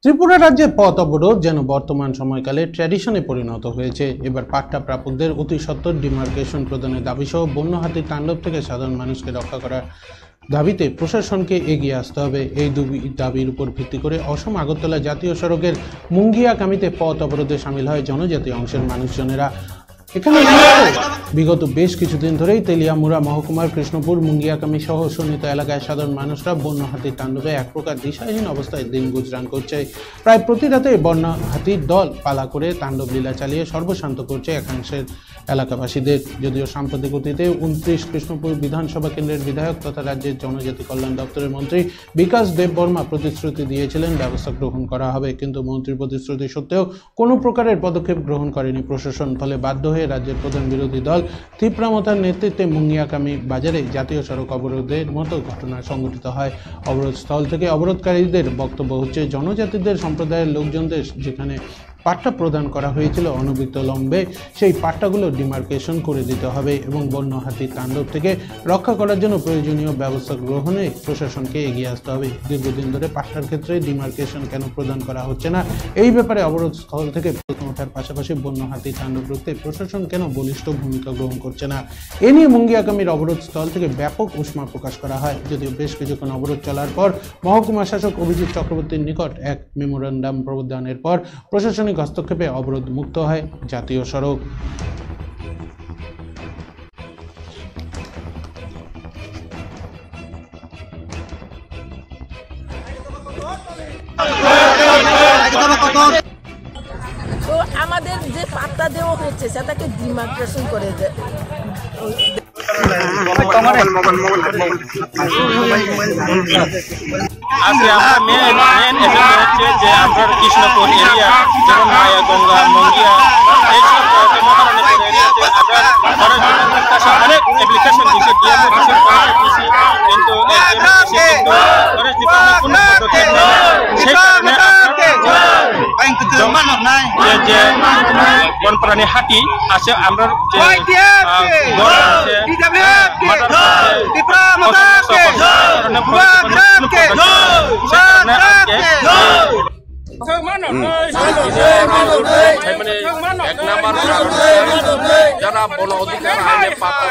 ত্রিপুরা রাজ্যে পথ অবরোধ যেন বর্তমান সময়কালে ট্র্যাডিশনে পরিণত হয়েছে। এবার পাট্টা প্রাপকদের অতি সত্বর ডিমার্কেশন প্রদানের দাবি সহ বন্য হাতির তাণ্ডব থেকে সাধারণ মানুষকে রক্ষা করার দাবিতে প্রশাসনকে এগিয়ে আসতে হবে। এই দাবির উপর ভিত্তি করে অসম আগরতলা জাতীয় সড়কের মুঙ্গিয়াকামিতে পথ অবরোধে সামিল হয় জনজাতি অংশের মানুষজনেরা। এখানে বিগত বেশ কিছুদিন ধরেই তেলিয়ামুড়া মহকুমার কৃষ্ণপুর মুঙ্গিয়াকামি সহ সন্নিহিত এলাকায় সাধারণ মানুষরা বন্য হাতির তাণ্ডবে এক প্রকার দিশাহীন অবস্থায় দিন গুজরান করছে। প্রায় প্রতি রাতে বন্য হাতির দল পালা করে তাণ্ডব লীলা চালিয়ে সর্বশান্ত করছে একাংশের এলাকাবাসীদের। যদিও সাম্প্রতিক অতীতে 29 কৃষ্ণপুর বিধানসভা কেন্দ্রের বিধায়ক তথা রাজ্যের জনজাতি কল্যাণ দপ্তরের মন্ত্রী বিকাশ দেববর্মা প্রতিশ্রুতি দিয়েছিলেন ব্যবস্থা গ্রহণ করা হবে, কিন্তু মন্ত্রীর প্রতিশ্রুতি সত্ত্বেও কোনো প্রকারের পদক্ষেপ গ্রহণ করেনি প্রশাসন। ফলে বাধ্য হয়ে রাজ্যের প্রধান বিরোধী দল তীব্রামতার নেতৃত্বে মুঙ্গিয়াকামি বাজারে জাতীয় সড়ক অবরোধের মতো ঘটনা সংঘটিত হয়। অবরোধস্থল থেকে অবরোধকারীদের বক্তব্য হচ্ছে, জনজাতিদের সম্প্রদায়ের লোকজনদের যেখানে পাট্টা প্রদান করা হয়েছিল অনবিলম্বে সেই পাট্টাগুলো ডিমার্কেশন করে দিতে হবে এবং বন্য হাতির তাণ্ডব থেকে রক্ষা করার জন্য প্রয়োজনীয় ব্যবস্থা গ্রহণে প্রশাসনকে এগিয়ে আসতে হবে। দীর্ঘদিন ধরে পাট্টার ক্ষেত্রে ডিমার্কেশন কেন প্রদান করা হচ্ছে না, এই ব্যাপারে অবরোধ স্থল থেকে প্রশ্ন ওঠার পাশাপাশি বন্য হাতির তাণ্ডব রুখতে প্রশাসন কেন বলিষ্ঠ ভূমিকা গ্রহণ করছে না, এ নিয়ে মুঙ্গিয়াকামির অবরোধ স্থল থেকে ব্যাপক উষ্মা প্রকাশ করা হয়। যদিও বেশ কিছুক্ষণ অবরোধ চলার পর মহকুমা শাসক অভিজিৎ চক্রবর্তীর নিকট এক মেমোরান্ডাম প্রদানের পর প্রশাসনিক হস্তক্ষেপে অবরোধ মুক্ত হয় জাতীয় সড়ক। তো আমাদের যে পাট্টা দেওয়া হচ্ছে সেটাকে ডিমার্কেশন করে দেয়। আজকে আমরা মেন এজেন্ডা হচ্ছে যে আপনার কৃষ্ণপুর এরিয়া যেমন মায়াগঙ্গা মঙ্গিয়া এইসব মহারণের এরিয়াতে আমরা ফরেস্ট কাছে অনেক অ্যাপ্লিকেশন দিয়েছি, ডিএমও দিয়েছি, দিয়েছি, কিন্তু ফরেস্ট ডিপার্টমেন্ট কোনো পদক্ষেপ নেয়। সেই কারণে যে বনপ্রাণী হাতি আছে আমরা যারা বন অধিকার আইনে পাতা